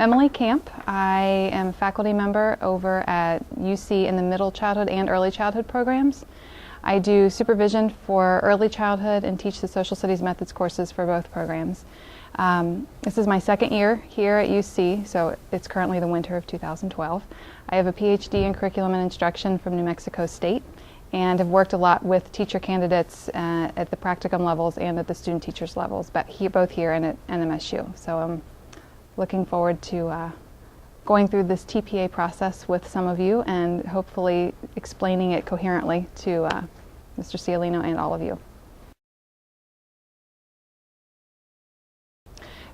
Emilie Camp. I am a faculty member over at UC in the middle childhood and early childhood programs. I do supervision for early childhood and teach the social studies methods courses for both programs. This is my second year here at UC, so it's currently the winter of 2012. I have a PhD in curriculum and instruction from New Mexico State and have worked a lot with teacher candidates at the practicum levels and at the student teachers levels, but both here and at NMSU. So I'm looking forward to going through this TPA process with some of you and hopefully explaining it coherently to Mr. Cialino and all of you.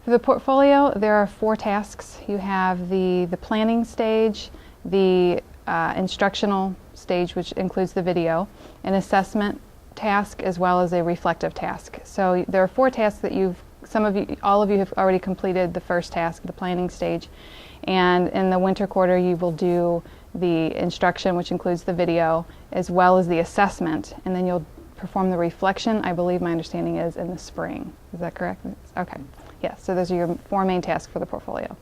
For the portfolio, there are 4 tasks. You have the planning stage, the instructional stage, which includes the video, an assessment task, as well as a reflective task. So there are 4 tasks that all of you have already completed the first task, the planning stage, and in the winter quarter you will do the instruction, which includes the video, as well as the assessment, and then you'll perform the reflection, I believe my understanding is, in the spring. Is that correct? Okay. Yes, so those are your 4 main tasks for the portfolio.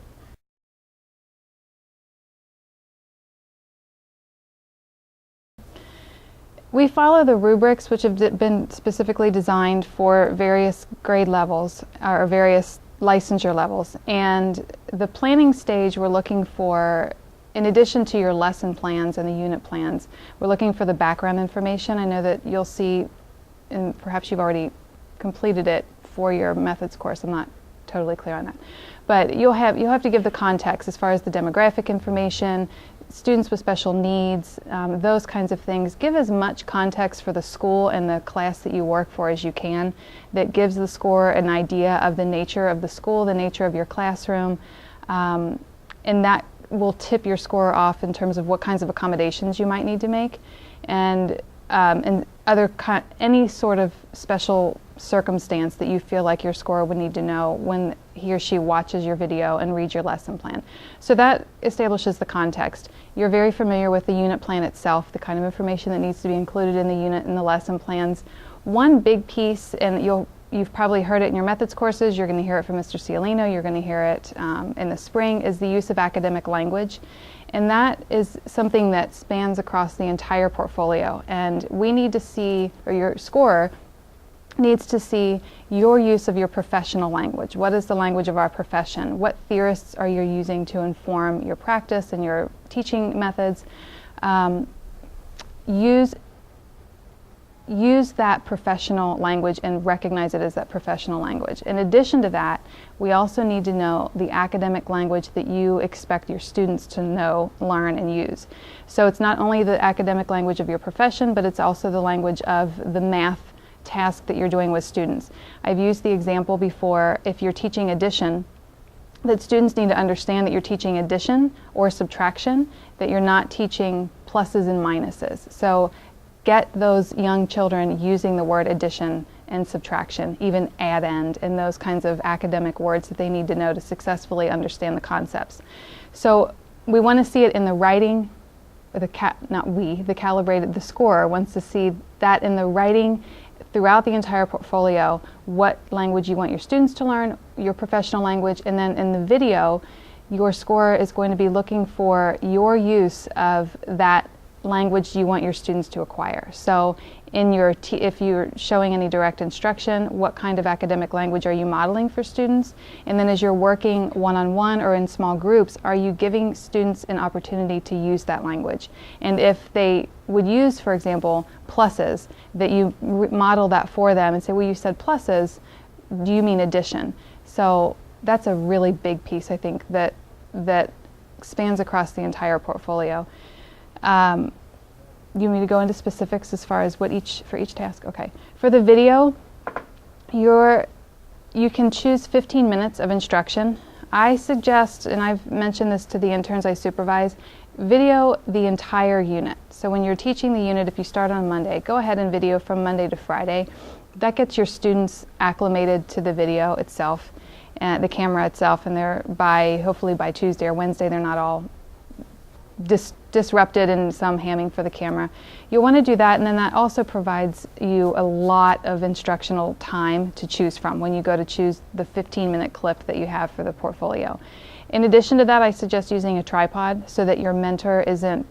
We follow the rubrics, which have been specifically designed for various grade levels or various licensure levels. And the planning stage, we're looking for, in addition to your lesson plans and the unit plans, we're looking for the background information. I know that you'll see, and perhaps you've already completed it for your methods course. I'm not totally clear on that. But you'll have to give the context as far as the demographic information, students with special needs, those kinds of things. Give as much context for the school and the class that you work for as you can. That gives the scorer an idea of the nature of the school, the nature of your classroom, and that will tip your score off in terms of what kinds of accommodations you might need to make, and any sort of special circumstance that you feel like your scorer would need to know when he or she watches your video and reads your lesson plan. So that establishes the context. You're very familiar with the unit plan itself, the kind of information that needs to be included in the unit and the lesson plans. One big piece, and you've probably heard it in your methods courses, you're going to hear it from Mr. Cialino, you're going to hear it in the spring, is the use of academic language. And that is something that spans across the entire portfolio. And we need to see, or your scorer needs to see your use of your professional language. What is the language of our profession? What theorists are you using to inform your practice and your teaching methods? Use that professional language and recognize it as that professional language. In addition to that, we also need to know the academic language that you expect your students to know, learn, and use. So it's not only the academic language of your profession, but it's also the language of the math task that you're doing with students. I've used the example before, if you're teaching addition, that students need to understand that you're teaching addition or subtraction, that you're not teaching pluses and minuses. So get those young children using the word addition and subtraction, even add-end, and those kinds of academic words that they need to know to successfully understand the concepts. So we want to see it in the writing, the calibrated, the scorer wants to see that in the writing throughout the entire portfolio, what language you want your students to learn, your professional language, and then in the video, your scorer is going to be looking for your use of that language you want your students to acquire. So if you're showing any direct instruction, what kind of academic language are you modeling for students? And then as you're working one-on-one or in small groups, are you giving students an opportunity to use that language? And if they would use, for example, pluses, that you model that for them and say, well, you said pluses, do you mean addition? So that's a really big piece, I think, that spans across the entire portfolio. You want me to go into specifics as far as for each task? Okay. For the video, you can choose 15 minutes of instruction. I suggest, and I've mentioned this to the interns I supervise, video the entire unit. So when you're teaching the unit, if you start on Monday, go ahead and video from Monday to Friday. That gets your students acclimated to the video itself, and the camera itself, and hopefully by Tuesday or Wednesday, they're not all disrupted and some hamming for the camera. You'll want to do that, and then that also provides you a lot of instructional time to choose from when you go to choose the 15-minute clip that you have for the portfolio. In addition to that, I suggest using a tripod so that your mentor doesn't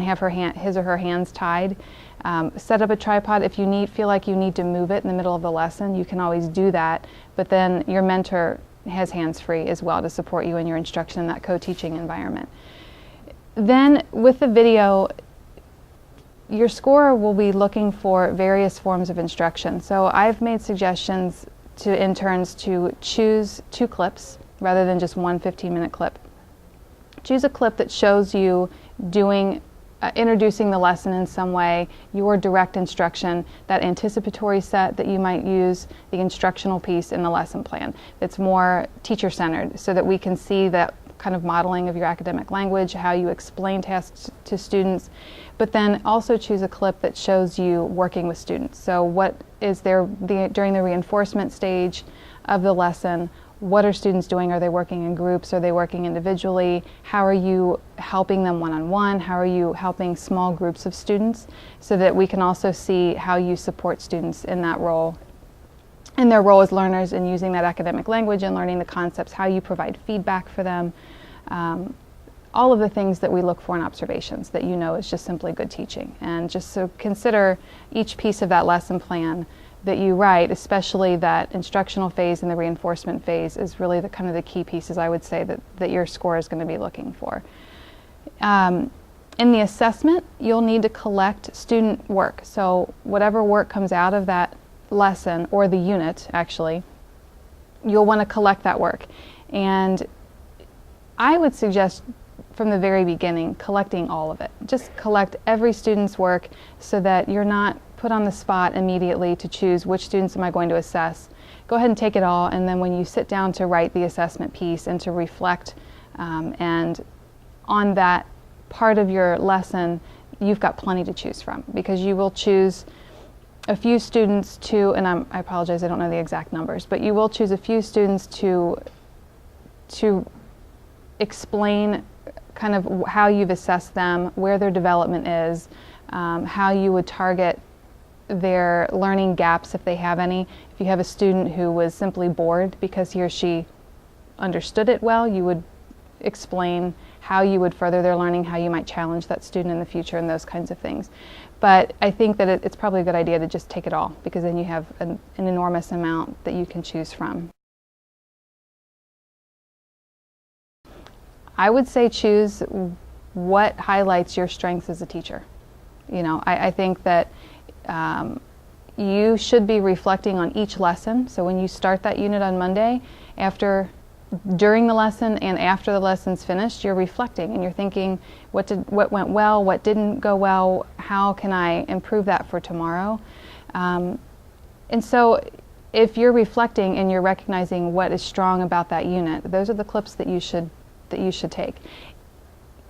have his or her hands tied. Set up a tripod. If you feel like you need to move it in the middle of the lesson, you can always do that, but then your mentor has hands free as well to support you in your instruction in that co-teaching environment. Then with the video, your scorer will be looking for various forms of instruction. So I've made suggestions to interns to choose 2 clips rather than just one 15-minute clip. Choose a clip that shows you introducing the lesson in some way, your direct instruction, that anticipatory set that you might use, the instructional piece in the lesson plan that's more teacher-centered, so that we can see that kind of modeling of your academic language, how you explain tasks to students, but then also choose a clip that shows you working with students. So what is during the reinforcement stage of the lesson, what are students doing? Are they working in groups? Are they working individually? How are you helping them one-on-one? How are you helping small groups of students? So that we can also see how you support students in that role, in their role as learners and using that academic language and learning the concepts, how you provide feedback for them. All of the things that we look for in observations that you know is just simply good teaching. And just so consider each piece of that lesson plan that you write, especially that instructional phase and the reinforcement phase, is really the kind of the key pieces I would say that your score is going to be looking for. In the assessment, you'll need to collect student work. So whatever work comes out of that lesson, or the unit actually, you'll want to collect that work. And I would suggest from the very beginning collecting all of it. Just collect every student's work so that you're not put on the spot immediately to choose which students am I going to assess. Go ahead and take it all, and then when you sit down to write the assessment piece and to reflect and on that part of your lesson, you've got plenty to choose from, because you will choose a few students to, and I apologize, I don't know the exact numbers, but you will choose a few students to explain kind of how you've assessed them, where their development is, how you would target their learning gaps if they have any. If you have a student who was simply bored because he or she understood it well, you would explain how you would further their learning, how you might challenge that student in the future, and those kinds of things. But I think that it's probably a good idea to just take it all, because then you have an enormous amount that you can choose from. I would say choose what highlights your strengths as a teacher. You know, I think that you should be reflecting on each lesson. So when you start that unit on Monday, during the lesson and after the lesson's finished, you're reflecting and you're thinking, what went well, what didn't go well, how can I improve that for tomorrow? And so if you're reflecting and you're recognizing what is strong about that unit, those are the clips that you should take.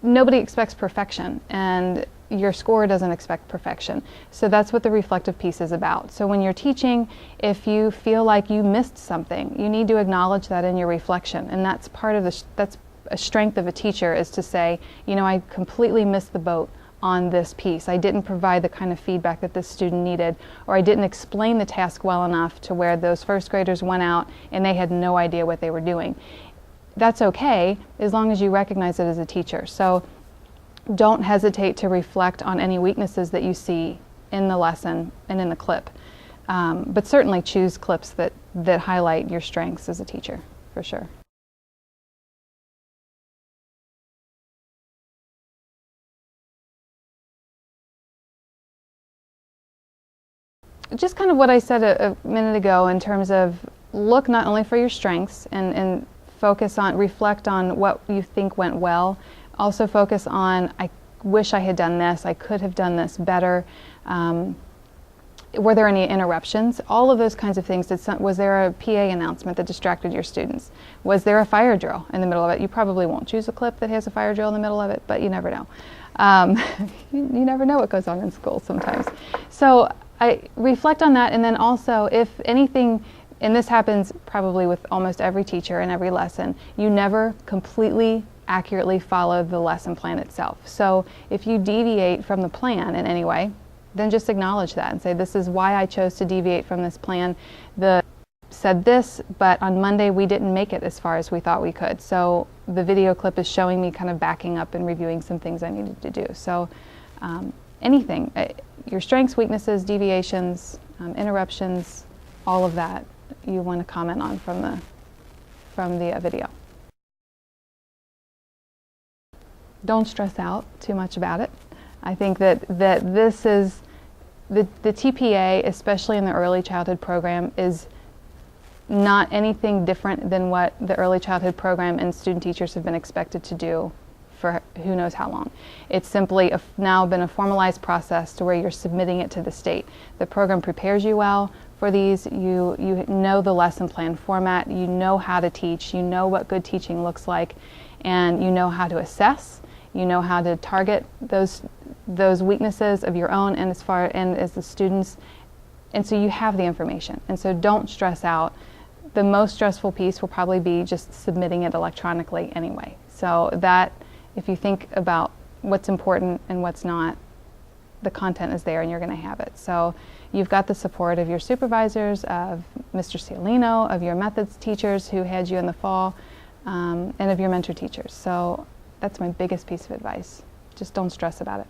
Nobody expects perfection, and your scorer doesn't expect perfection. So that's what the reflective piece is about. So when you're teaching, if you feel like you missed something, you need to acknowledge that in your reflection. And that's part of that's a strength of a teacher, is to say, you know, I completely missed the boat on this piece. I didn't provide the kind of feedback that this student needed, or I didn't explain the task well enough to where those first graders went out and they had no idea what they were doing. That's okay, as long as you recognize it as a teacher. So don't hesitate to reflect on any weaknesses that you see in the lesson and in the clip. But certainly choose clips that highlight your strengths as a teacher, for sure. Just kind of what I said a minute ago in terms of look not only for your strengths and reflect on what you think went well. Also focus on, I wish I had done this, I could have done this better. Were there any interruptions? All of those kinds of things. Was there a PA announcement that distracted your students? Was there a fire drill in the middle of it? You probably won't choose a clip that has a fire drill in the middle of it, but you never know. You never know what goes on in school sometimes. So I reflect on that, and then also if anything, and this happens probably with almost every teacher in every lesson, you never completely accurately follow the lesson plan itself. So if you deviate from the plan in any way, then just acknowledge that and say, this is why I chose to deviate from this plan. The said this, but on Monday we didn't make it as far as we thought we could. So the video clip is showing me kind of backing up and reviewing some things I needed to do. So anything, your strengths, weaknesses, deviations, interruptions, all of that you want to comment on from the video. Don't stress out too much about it. I think that this is, the TPA, especially in the early childhood program, is not anything different than what the early childhood program and student teachers have been expected to do for who knows how long. It's simply now been a formalized process to where you're submitting it to the state. The program prepares you well for these. You know the lesson plan format, you know how to teach, you know what good teaching looks like, and you know how to assess, you know how to target those weaknesses of your own and as the students, and so you have the information. And so don't stress out. The most stressful piece will probably be just submitting it electronically anyway. So that, if you think about what's important and what's not, the content is there and you're going to have it. So you've got the support of your supervisors, of Mr. Cialino, of your methods teachers who had you in the fall, and of your mentor teachers. So that's my biggest piece of advice. Just don't stress about it.